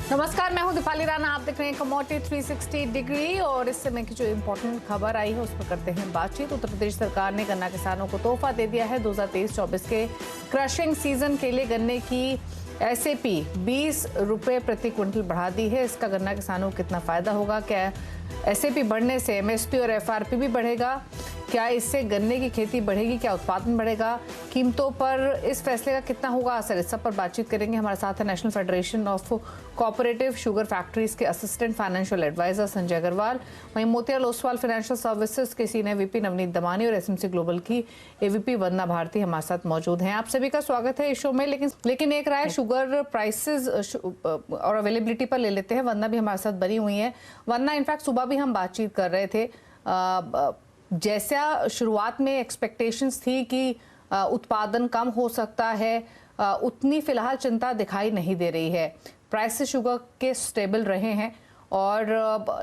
नमस्कार, मैं हूं दीपाली राणा। आप देख रहे हैं कमोडिटी 360 डिग्री और इस समय की जो इम्पोर्टेंट खबर आई है उस पर करते हैं बातचीत। उत्तर प्रदेश सरकार ने गन्ना किसानों को तोहफा दे दिया है। 2023-24 के क्रशिंग सीजन के लिए गन्ने की एसएपी 20 रुपये प्रति क्विंटल बढ़ा दी है। इसका गन्ना किसानों को कितना फायदा होगा? क्या एसएपी बढ़ने से एमएसपी और एफआरपी भी बढ़ेगा? क्या इससे गन्ने की खेती बढ़ेगी? क्या उत्पादन बढ़ेगा? कीमतों पर इस फैसले का कितना होगा असर? इस सब पर बातचीत करेंगे। हमारे साथ है national federation of cooperative sugar factories के assistant financial advisor Sanjay Agarwal, वहीं मोतियाल ओसवाल फाइनेंशियल सर्विसेज के सीनियर वीपी नवनीत दमानी और एसएमसी ग्लोबल की एवीपी वंदना भारती हमारे साथ मौजूद हैं। आप सभी का स्वागत है इस शो में। लेकिन एक राय शुगर प्राइसेस और अवेलेबिलिटी पर ले लेते हैं। वंदना भी हमारे साथ बनी हुई है। वंदना, इनफैक्ट सुबह भी हम बातचीत कर रहे थे, जैसा शुरुआत में एक्सपेक्टेशंस थी कि उत्पादन कम हो सकता है, उतनी फिलहाल चिंता दिखाई नहीं दे रही है। प्राइसेस शुगर के स्टेबल रहे हैं और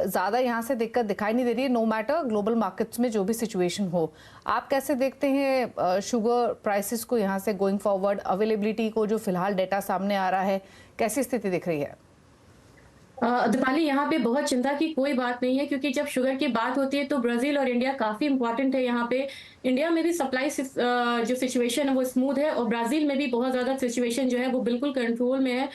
ज़्यादा यहाँ से दिक्कत दिखाई नहीं दे रही है, नो मैटर ग्लोबल मार्केट्स में जो भी सिचुएशन हो। आप कैसे देखते हैं शुगर प्राइसेस को यहाँ से गोइंग फॉरवर्ड? अवेलेबिलिटी को जो फिलहाल डेटा सामने आ रहा है, कैसी स्थिति दिख रही है? दीपाली, यहाँ पे बहुत चिंता की कोई बात नहीं है, क्योंकि जब शुगर की बात होती है तो ब्राजील और इंडिया काफी इंपॉर्टेंट है। यहाँ पे इंडिया में भी सप्लाई जो सिचुएशन है वो स्मूथ है और ब्राजील में भी बहुत ज्यादा सिचुएशन जो है वो बिल्कुल कंट्रोल में है।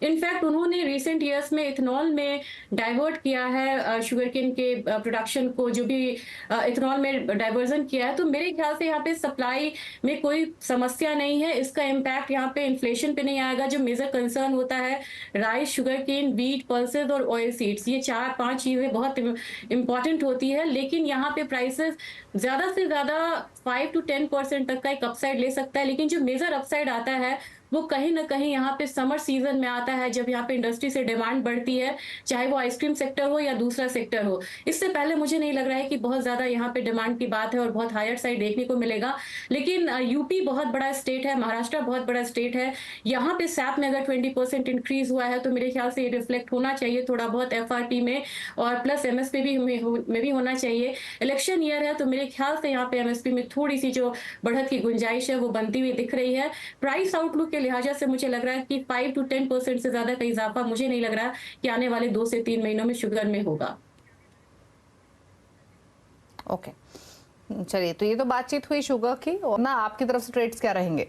इनफैक्ट उन्होंने रिसेंट ईयर्स में इथेनॉल में डाइवर्ट किया है शुगर केन के प्रोडक्शन को, जो भी इथेनॉल में डाइवर्जन किया है। तो मेरे ख्याल से यहाँ पे सप्लाई में कोई समस्या नहीं है। इसका इम्पैक्ट यहाँ पे इन्फ्लेशन पे नहीं आएगा। जो मेजर कंसर्न होता है rice, sugar cane, wheat, pulses और ऑयल सीड्स, ये 4-5 चीजें बहुत इंपॉर्टेंट होती है। लेकिन यहाँ पे प्राइसेस ज्यादा से ज्यादा 5 to 10% तक का एक अपसाइड ले सकता है। लेकिन जो मेजर अपसाइड आता है वो कहीं ना कहीं यहाँ पे समर सीजन में आता है, जब यहाँ पे इंडस्ट्री से डिमांड बढ़ती है, चाहे वो आइसक्रीम सेक्टर हो या दूसरा सेक्टर हो। इससे पहले मुझे नहीं लग रहा है कि बहुत ज्यादा यहाँ पे डिमांड की बात है और बहुत हायर साइड देखने को मिलेगा। लेकिन यूपी बहुत बड़ा स्टेट है, महाराष्ट्र बहुत बड़ा स्टेट है। यहाँ पे सैप में अगर 20% इंक्रीज हुआ है तो मेरे ख्याल से ये रिफ्लेक्ट होना चाहिए थोड़ा बहुत एफआरपी में, और प्लस एमएसपी भी में भी होना चाहिए। इलेक्शन ईयर है तो मेरे ख्याल से यहाँ पे एमएसपी में थोड़ी सी जो बढ़त की गुंजाइश है वो बनती हुई दिख रही है। प्राइस आउटलुक के लिहाजा से मुझे लग रहा है कि 5 to 10% से ज्यादा का इजाफा मुझे नहीं लग रहा कि आने वाले 2 से 3 महीनों में शुगर में होगा। ओके, चलिए, तो ये तो बातचीत हुई शुगर की, और ना आपकी तरफ से ट्रेड्स क्या रहेंगे?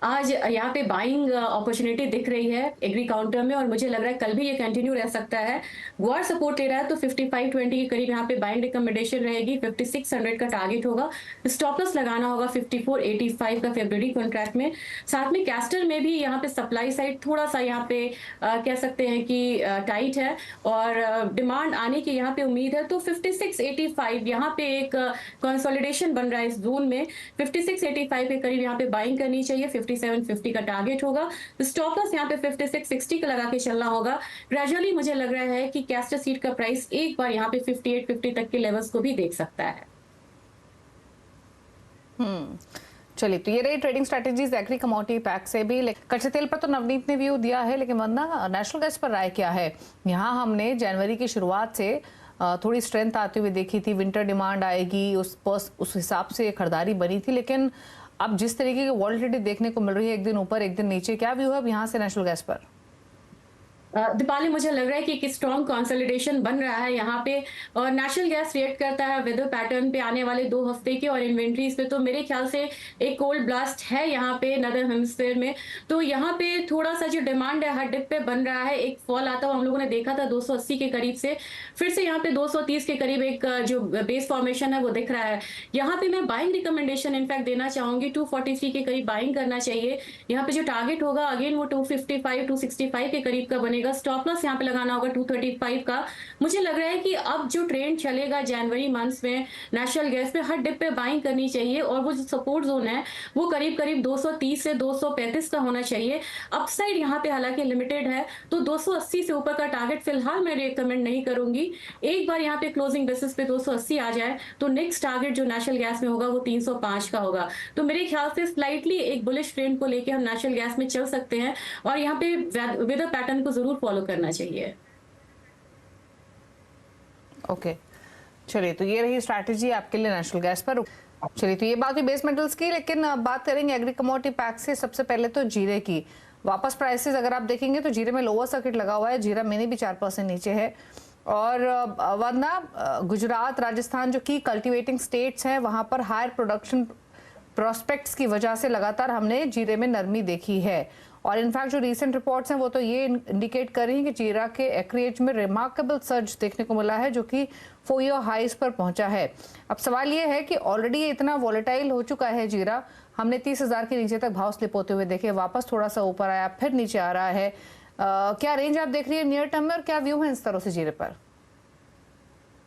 आज यहाँ पे बाइंग अपॉर्चुनिटी दिख रही है एग्री काउंटर में, और मुझे लग रहा है कल भी ये कंटिन्यू रह सकता है। गुआर सपोर्ट ले रहा है तो 55.20 के करीब यहाँ पे बाइंग रिकमेंडेशन रहेगी। 5600 का टारगेट होगा। स्टॉप लॉस लगाना होगा 5485 का फेब्रुअरी कॉन्ट्रैक्ट में। साथ में कैस्टर में भी यहाँ पे सप्लाई साइड थोड़ा सा यहाँ पे कह सकते हैं कि टाइट है और डिमांड आने की यहाँ पे उम्मीद है। तो 5685 यहाँ पे एक कंसोलिडेशन बन रहा है इस जोन में। 5685 के करीब यहाँ पे बाइंग करनी चाहिए। 5750 का टारगेट होगा। स्टॉप लॉस यहाँ पे 5660 का लगा के चलना होगा। ग्रेजुअली मुझे लग रहा है कि कैस्टर सीड का प्राइस एक बार यहाँ पे 5850 तक के लेवल्स को भी देख सकता है। चलिए, तो ये रही trading strategies agree commodity pack से भी। कच्चे तेल पर तो नवनीत ने व्यू दिया है, लेकिन वरना नेशनल गैस पर राय क्या है? यहाँ हमने जनवरी की शुरुआत से थोड़ी स्ट्रेंथ आती हुई देखी थी। विंटर डिमांड आएगी, उस हिसाब से खरीदारी बनी थी, लेकिन अब जिस तरीके की वॉलिटिलिटी देखने को मिल रही है, एक दिन ऊपर एक दिन नीचे, क्या व्यू है अब यहाँ से नेशनल गैस पर? दीपाली, मुझे लग रहा है कि एक स्ट्रॉन्ग कंसोलिडेशन बन रहा है यहाँ पे, और नेशनल गैस रिएक्ट करता है वेदर पैटर्न पे आने वाले 2 हफ्ते के और इन्वेंट्रीज पे। तो मेरे ख्याल से एक कोल्ड ब्लास्ट है यहाँ पे नदर हेमिस्फीयर में। तो यहाँ पे थोड़ा सा जो डिमांड है हर डिप पे बन रहा है। एक फॉल आता हुआ हम लोगों ने देखा था 280 के करीब से, फिर से यहाँ पे 230 के करीब एक जो बेस फॉर्मेशन है वो दिख रहा है। यहाँ पे मैं बाइंग रिकमेंडेशन इनफैक्ट देना चाहूंगी। 243 के करीब बाइंग करना चाहिए। यहाँ पे जो टारगेट होगा अगेन वो 255 265 के करीब का बनेगा। स्टॉप लॉस यहाँ पे लगाना होगा 235 का। मुझे लग रहा है कि अब जो ट्रेंड चलेगा जनवरी मंथ्स में नेशनल गैस पे, हर डिप पे बाइंग करनी चाहिए, और वो जो सपोर्ट जोन है वो करीब करीब 230 से 235 का होना चाहिए। अपसाइड यहाँ पे हालांकि लिमिटेड है, तो 280 से ऊपर का टारगेट फिलहाल मैं रिकमेंड नहीं करूंगी। एक बार यहाँ पे क्लोजिंग बेसिस पे 280 आ जाए तो नेक्स्ट टारगेट जो नेशनल गैस में होगा वो 305 का होगा। तो मेरे ख्याल से स्लाइटली एक बुलिश ट्रेंड को लेकर हम नेशनल गैस में चल सकते हैं, और यहाँ पे वेदर पैटर्न को जरूर फॉलो करना चाहिए। ओके, चलिए, तो ये रही स्ट्रैटेजी आपके लिए नेशनल गैस पर। चलिए, तो ये बात हुई बेस मेटल्स की, लेकिन बात करेंगे एग्री कमोडिटी पैक से। सबसे पहले तो जीरे की। वापस प्राइसेस अगर आप देखेंगे तो जीरे में लोअर सर्किट लगा हुआ है, जीरा मिनी भी 4% नीचे है। और वरना गुजरात, राजस्थान जो की कल्टीवेटिंग स्टेट्स हैं वहां पर हायर प्रोडक्शन प्रोस्पेक्ट्स की वजह से लगातार हमने जीरे में नरमी देखी है। और इनफैक्ट जो रीसेंट रिपोर्ट्स हैं वो तो ये इंडिकेट कर रही हैं कि जीरा के एक्रिएज में रिमार्केबल सर्ज देखने को मिला है, जो कि 4 ईयर हाइस पर पहुंचा है। अब सवाल ये है कि ऑलरेडी ये इतना वॉलेटाइल हो चुका है जीरा, हमने 30,000 के नीचे तक भाव स्लिप होते हुए देखे, वापस थोड़ा सा ऊपर आया, फिर नीचे आ रहा है। क्या रेंज आप देख रही है नियर टर्म में, और क्या व्यू है इस तरह से जीरे पर?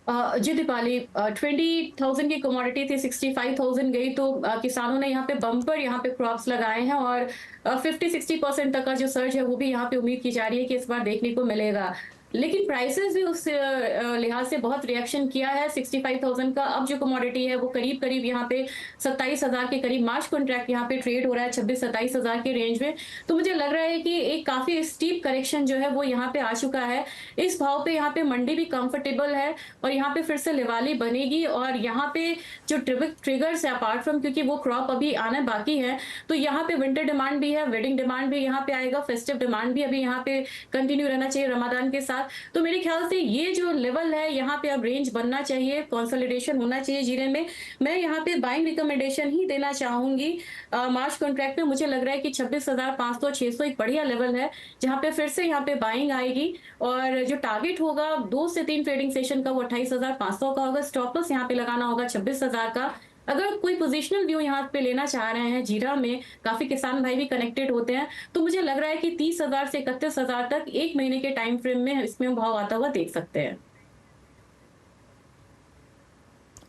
जी दीपाली, 20,000 की कमोडिटी थी, 65,000 गई, तो किसानों ने यहाँ पे बम्पर यहाँ पे क्रॉप्स लगाए हैं, और 50-60% तक का जो सर्ज है वो भी यहाँ पे उम्मीद की जा रही है कि इस बार देखने को मिलेगा। लेकिन प्राइसेस भी उस लिहाज से बहुत रिएक्शन किया है। 65,000 का अब जो कमोडिटी है वो करीब करीब यहाँ पे 27,000 के करीब मार्च कॉन्ट्रैक्ट यहाँ पे ट्रेड हो रहा है, 26-27,000 के रेंज में। तो मुझे लग रहा है कि एक काफी स्टीप करेक्शन जो है वो यहाँ पे आ चुका है। इस भाव पे यहाँ पे मंडी भी कंफर्टेबल है, और यहाँ पे फिर से लिवाली बनेगी। और यहाँ पे जो ट्रिगर्स है अपार्ट फ्रॉम, क्योंकि वो क्रॉप अभी आना बाकी है, तो यहाँ पे विंटर डिमांड भी है, वेडिंग डिमांड भी यहाँ पे आएगा, फेस्टिव डिमांड भी अभी यहाँ पे कंटिन्यू रहना चाहिए रमजान के साथ। तो मेरे ख्याल से ये जो लेवल है यहाँ पे अब रेंज बनना चाहिए, कंसोलिडेशन होना चाहिए जीरे में। मैं यहाँ पे बाइंग रिकमेंडेशन ही देना चाहूंगी। मार्च कॉन्ट्रैक्ट में मुझे लग रहा है कि 26,500-600 एक बढ़िया लेवल है, जहाँ पे फिर से यहाँ पे बाइंग आएगी। और जो टारगेट होगा 2 से 3 ट्रेडिंग सेशन का वो 28,500 का होगा। स्टॉप लॉस यहाँ पे लगाना होगा 26,000 का। अगर कोई पोजिशनल व्यू यहाँ पे लेना चाह रहे हैं, जीरा में काफी किसान भाई भी कनेक्टेड होते हैं, तो मुझे लग रहा है कि 30,000 से 31,000 तक एक महीने के टाइम फ्रेम में इसमें भाव आता हुआ देख सकते हैं।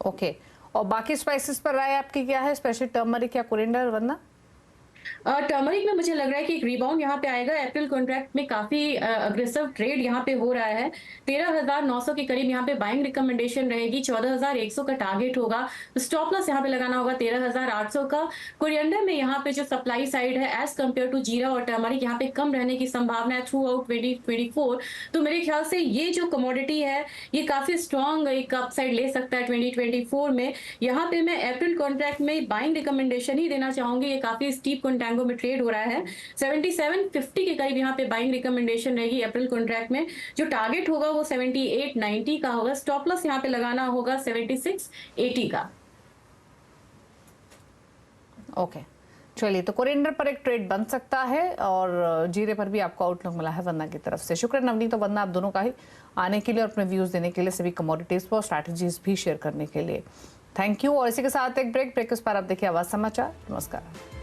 ओके, और बाकी स्पाइसेस पर राय आपकी क्या है, स्पेशली टर्मरिक या कोरिएंडर? वरना टर्मरिक में मुझे लग रहा है कि एक रिबाउंड यहाँ पे आएगा। अप्रैल कॉन्ट्रैक्ट में काफी अग्रेसिव ट्रेड यहाँ पे हो रहा है। 13,900 के करीब यहाँ पे बाइंग रिकमेंडेशन रहेगी, 14,100 का टारगेट होगा। स्टॉप लॉस यहाँ पे लगाना होगा 13,800 का। कोरिएंडर में यहाँ पे जो सप्लाई साइड है एज कम्पेयर टू जीरा और टर्मरिक यहाँ पे कम रहने की संभावना है थ्रू आउट 2024। तो मेरे ख्याल से ये जो कमोडिटी है ये काफी स्ट्रॉन्ग एक अपसाइड ले सकता है 2024 में। यहाँ पे मैं अप्रैल कॉन्ट्रैक्ट में बाइंग रिकमेंडेशन ही देना चाहूंगी। ये काफी स्टीप कंटेंगो में ट्रेड हो रहा है। 7750 के करीब यहाँ पे बाइंग रिकमेंडेशन रहेगी अप्रैल कॉन्ट्रैक्ट में। जो टारगेट होगा वो 7890 का होगा। स्टॉप लॉस यहाँ पे लगाना होगा 7680 का। ओके, चलिए, तो कोरिएंडर पर एक ट्रेड बन सकता है, और जीरे पर भी आपको आउटलुक मिला है वंदना की तरफ से। शुक्र नवनीत, तो वंदना आप दोनों का ही आने के लिए और अपने व्यूज देने के लिए, सभी कमोडिटीज पर स्ट्रैटेजीज भी शेयर करने के लिए थैंक यू। और इसी के साथ एक ब्रेक, उस पर आप देखिए आवाज समाचार। नमस्कार।